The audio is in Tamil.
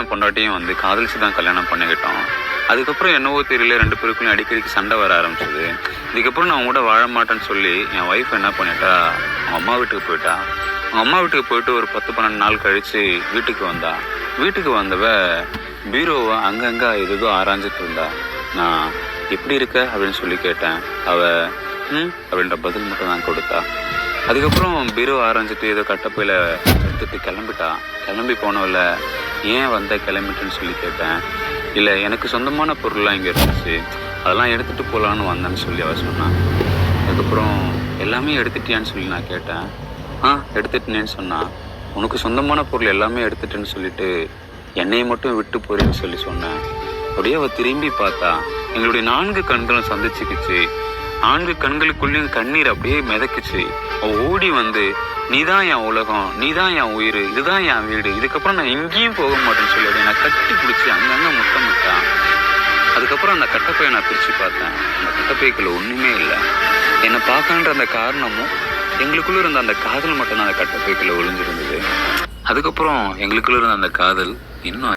என் பொண்டாட்டியும் வந்து காதலிச்சு தான் கல்யாணம் பண்ணிக்கிட்டோம். அதுக்கப்புறம் என்னவோ தெரியல 2 பேருக்குள்ளேயும் அடிக்கடிக்கு சண்டை வர ஆரம்பிச்சது. இதுக்கப்புறம் நான் அவங்க கூட வாழ மாட்டேன்னு சொல்லி என் ஒய்ஃப் என்ன பண்ணிட்டா, அவங்க அம்மா வீட்டுக்கு போயிட்டா. அவங்க அம்மா வீட்டுக்கு போயிட்டு ஒரு 10-12 நாள் கழித்து வீட்டுக்கு வந்தா. வீட்டுக்கு வந்தவ பீரோவை அங்கங்கே எதுதோ ஆராய்ஞ்சிட்டு இருந்தா. நான் எப்படி இருக்க அப்படின்னு சொல்லி கேட்டேன். அவள் அப்படின்ற பதில் மட்டும் நான் கொடுத்தா. அதுக்கப்புறம் பீரோ ஆராய்ஞ்சிட்டு ஏதோ கட்டப்பையில் எடுத்துகிட்டு கிளம்பிட்டா. கிளம்பி போனவள ஏன் கிளம்பிட்டுன்னு சொல்லி கேட்டேன். இல்லை, எனக்கு சொந்தமான பொருள்லாம் இங்கே இருந்துச்சு, அதெல்லாம் எடுத்துகிட்டு போகலான்னு வந்தேன்னு சொல்லி அவள் சொன்னான். அதுக்கப்புறம் எல்லாமே எடுத்துட்டியான்னு சொல்லி நான் கேட்டேன். எடுத்துட்டேன்னு சொன்னான். உனக்கு சொந்தமான பொருள் எல்லாமே எடுத்துட்டேன்னு சொல்லிட்டு என்னையை மட்டும் விட்டு போறேன்னு சொல்லி சொன்னேன். அப்படியே அவள் திரும்பி பார்த்தா. எங்களுடைய 4 கண்களும் சந்திச்சுக்கிச்சு. 4 கண்களுக்குள்ளேயும் கண்ணீர் அப்படியே மிதக்குச்சு. அவள் ஓடி வந்து, நீதான் என் உலகம், நீதான் என் உயிர், இதுதான் என் வீடு, இதுக்கப்புறம் நான் எங்கேயும் போக மாட்டேன்னு சொல்லி அப்படியே நான் கட்டி பிடிச்சி அங்கங்கே முத்தமிட்டான். அதுக்கப்புறம் அந்த கட்டப்பையை நான் பிரித்து பார்த்தேன். அந்த கட்டப்பைக்குள்ள ஒன்றுமே இல்லை. என்னை பார்க்கன்ற அந்த காரணமும் எங்களுக்குள்ள இருந்த அந்த காதல் மட்டும்தான் அந்த கட்டப்பைக்குள்ள ஒளிஞ்சிருந்தது. அதுக்கப்புறம் எங்களுக்குள்ள இருந்த அந்த காதல் இன்னும்